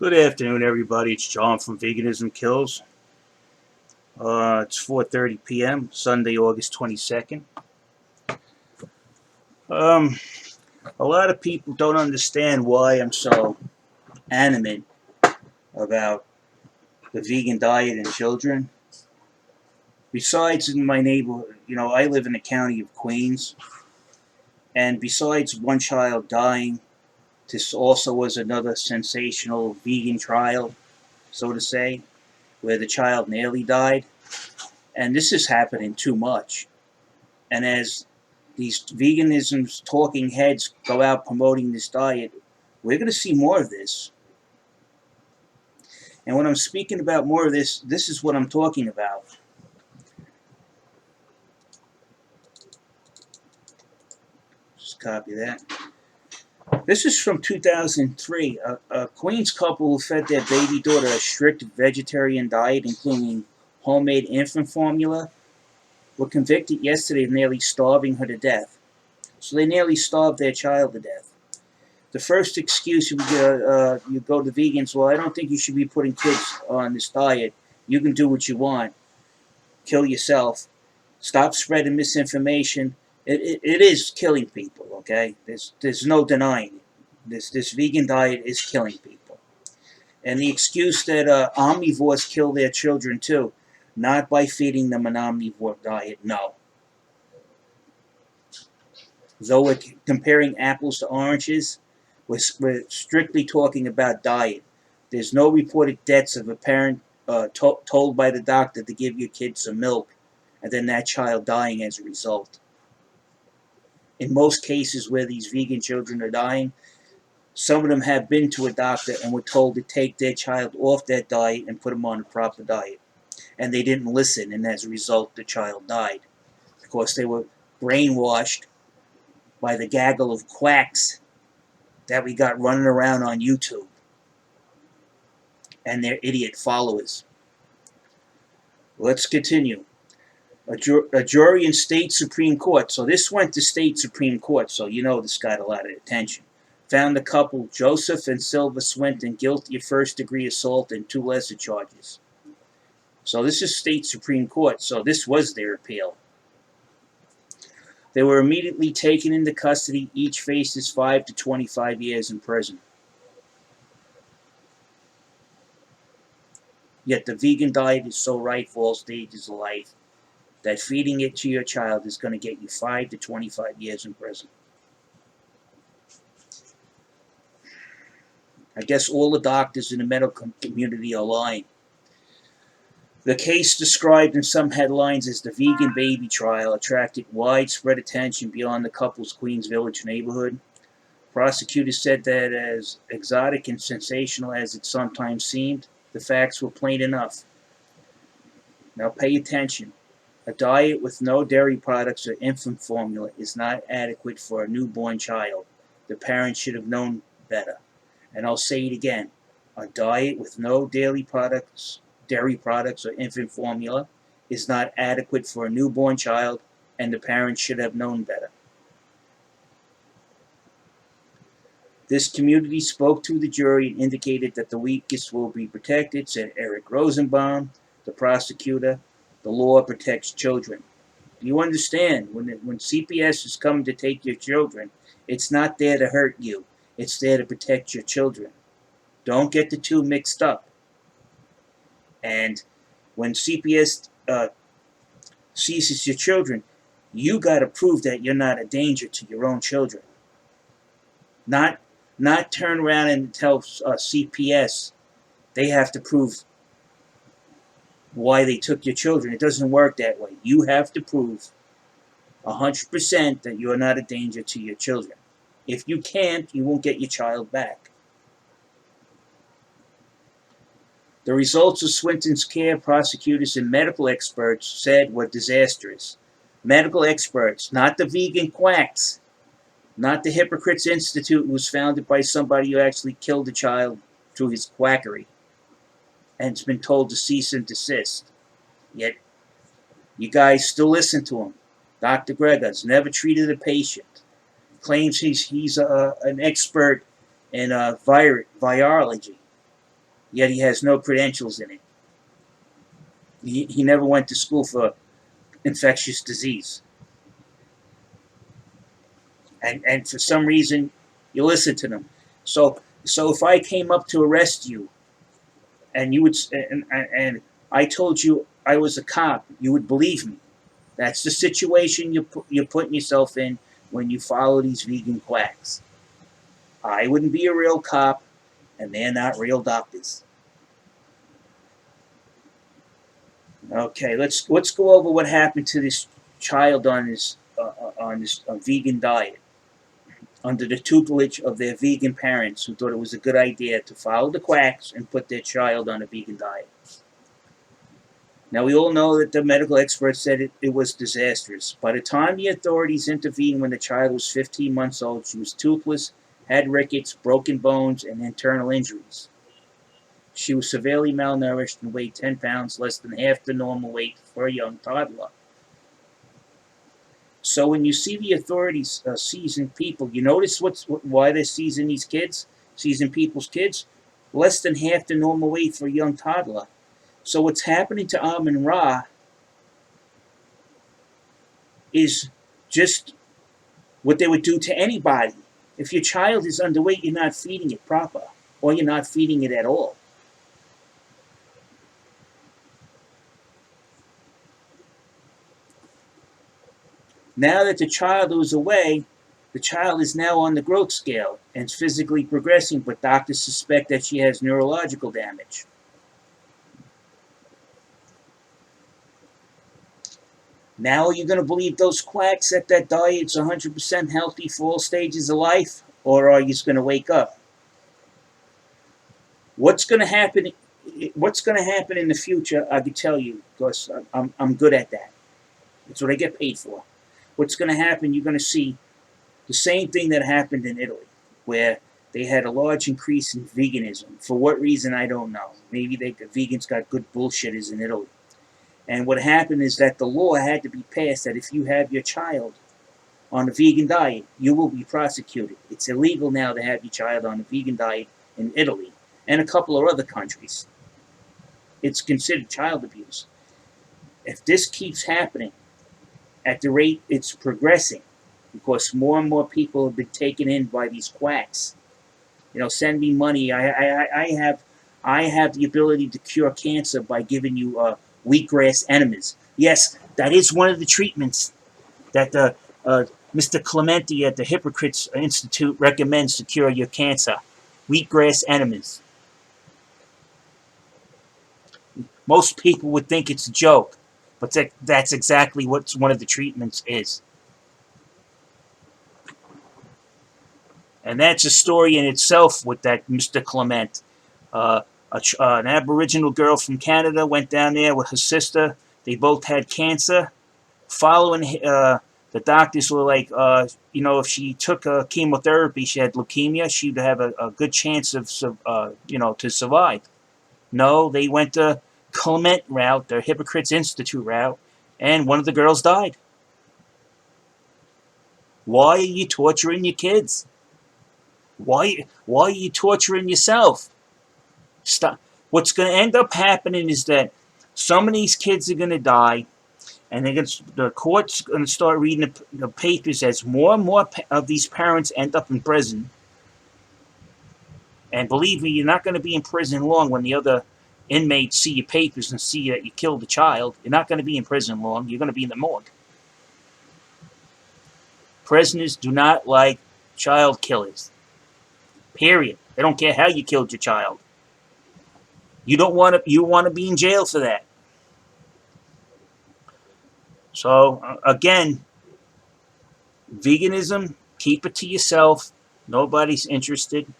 Good afternoon, everybody. It's John from Veganism KILLS. It's 4:30 p.m. Sunday, August 22nd. Um, a lot of people don't understand why I'm so animate about the vegan diet and children. Besides, in my neighborhood, I live in the county of Queens, and besides one child dying, this also was another sensational vegan trial, so to say, where the child nearly died. And this is happening too much. And as these veganism's talking heads go out promoting this diet, we're going to see more of this. And when I'm speaking about more of this, this is what I'm talking about. Just copy that. This is from 2003. A Queens couple who fed their baby daughter a strict vegetarian diet, including homemade infant formula, were convicted yesterday of nearly starving her to death. So they nearly starved their child to death. The first excuse you go to vegans, well, I don't think you should be putting kids on this diet. You can do what you want. Kill yourself. Stop spreading misinformation. It is killing people, okay? There's no denying it. This vegan diet is killing people. And the excuse that omnivores kill their children too, not by feeding them an omnivore diet, no. Though we're comparing apples to oranges, we're strictly talking about diet. There's no reported deaths of a parent told by the doctor to give your kid some milk, and then that child dying as a result. In most cases where these vegan children are dying, some of them have been to a doctor and were told to take their child off that diet and put them on a proper diet. And they didn't listen, and as a result, the child died. Because they were brainwashed by the gaggle of quacks that we got running around on YouTube and their idiot followers. Let's continue. A jury in state Supreme Court, so this went to state Supreme Court, so you know this got a lot of attention, found the couple Joseph and Sylva Swinton guilty of first-degree assault and 2 lesser charges. So this is state Supreme Court, so this was their appeal. They were immediately taken into custody. Each faces 5 to 25 years in prison. Yet the vegan diet is so right for all stages of life that feeding it to your child is going to get you 5 to 25 years in prison. I guess all the doctors in the medical community are lying. The case described in some headlines as the vegan baby trial attracted widespread attention beyond the couple's Queens Village neighborhood. Prosecutors said that as exotic and sensational as it sometimes seemed, the facts were plain enough. Now pay attention. A diet with no dairy products or infant formula is not adequate for a newborn child. The parents should have known better. And I'll say it again. A diet with no dairy products or infant formula is not adequate for a newborn child, and the parents should have known better. This community spoke to the jury and indicated that the weakest will be protected, said Eric Rosenbaum, the prosecutor. The law protects children. Do you understand? When CPS is coming to take your children, it's not there to hurt you. It's there to protect your children. Don't get the two mixed up. And when CPS seizes your children, you got to prove that you're not a danger to your own children. Not turn around and tell CPS they have to prove why they took your children. It doesn't work that way. You have to prove 100% that you're not a danger to your children. If you can't, you won't get your child back. The results of Swinton's care, prosecutors and medical experts said were disastrous. Medical experts, not the vegan quacks, not the Hypocrites Institute, who was founded by somebody who actually killed a child through his quackery and has been told to cease and desist. Yet, you guys still listen to him. Dr. Gregor's never treated a patient. Claims he's an expert in virology. yet he has no credentials in it. He never went to school for infectious disease. And for some reason, you listen to them. So if I came up to arrest you and you would and I told you I was a cop, you would believe me. That's the situation you're putting yourself in when you follow these vegan quacks. I wouldn't be a real cop, and they're not real doctors. Okay, let's go over what happened to this child on this vegan diet under the tutelage of their vegan parents who thought it was a good idea to follow the quacks and put their child on a vegan diet. Now, we all know that the medical experts said it was disastrous. By the time the authorities intervened when the child was 15 months old, she was toothless, had rickets, broken bones, and internal injuries. She was severely malnourished and weighed 10 pounds, less than half the normal weight for a young toddler. So when you see the authorities seizing people, you notice why they're seizing these kids, seizing people's kids? Less than half the normal weight for a young toddler. So what's happening to Amun Ra is just what they would do to anybody. If your child is underweight, you're not feeding it proper, or you're not feeding it at all. Now that the child was away, the child is now on the growth scale and is physically progressing, but doctors suspect that she has neurological damage. Now are you going to believe those quacks that diet's 100% healthy for all stages of life? Or are you just going to wake up? What's going to happen? What's going to happen in the future? I can tell you because I'm good at that. That's what I get paid for. What's going to happen? You're going to see the same thing that happened in Italy, where they had a large increase in veganism. For what reason, I don't know. Maybe the vegans got good bullshitters in Italy. And what happened is that the law had to be passed that if you have your child on a vegan diet, you will be prosecuted. It's illegal now to have your child on a vegan diet in Italy and a couple of other countries. It's considered child abuse. If this keeps happening at the rate it's progressing, because more and more people have been taken in by these quacks, send me money. I have the ability to cure cancer by giving you wheatgrass enemas. Yes, that is one of the treatments that Mr. Clementi at the Hippocrates Institute recommends to cure your cancer. Wheatgrass enemas. Most people would think it's a joke, but that's exactly what one of the treatments is. And that's a story in itself with that Mr. Clement. An Aboriginal girl from Canada went down there with her sister. They both had cancer. Following, the doctors were like, if she took chemotherapy, she had leukemia, she'd have a good chance of, to survive. No, they went the Clement route, the Hippocrates Institute route, and one of the girls died. Why are you torturing your kids? Why are you torturing yourself? Stop. What's going to end up happening is that some of these kids are going to die, and the court's going to start reading the papers as more and more of these parents end up in prison. And believe me, you're not going to be in prison long when the other inmates see your papers and see that you killed a child. You're not going to be in prison long. You're going to be in the morgue. Prisoners do not like child killers. Period. They don't care how you killed your child. You want to be in jail for that. So again, veganism, keep it to yourself. Nobody's interested.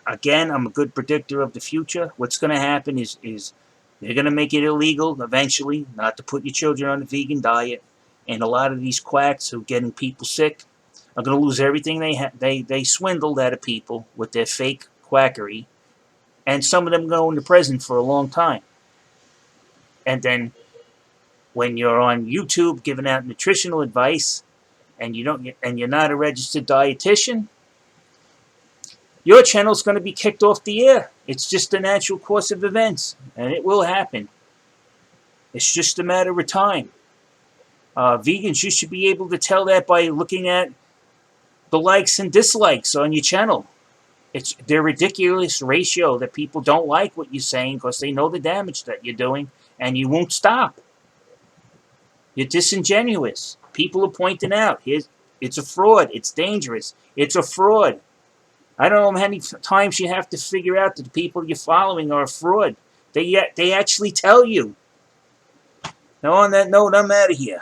Again, I'm a good predictor of the future. What's going to happen is they're going to make it illegal eventually, not to put your children on a vegan diet. And a lot of these quacks who are getting people sick are going to lose everything they swindled out of people with their fake quackery. And some of them go into prison for a long time. And then when you're on YouTube giving out nutritional advice and you're not a registered dietitian, your channel's going to be kicked off the air. It's just the natural course of events, and it will happen. It's just a matter of time. Vegans, you should be able to tell that by looking at the likes and dislikes on your channel. It's their ridiculous ratio that people don't like what you're saying because they know the damage that you're doing, and you won't stop. You're disingenuous. People are pointing out, it's a fraud. It's dangerous. It's a fraud. I don't know how many times you have to figure out that the people you're following are a fraud. They actually tell you. Now, on that note, I'm out of here.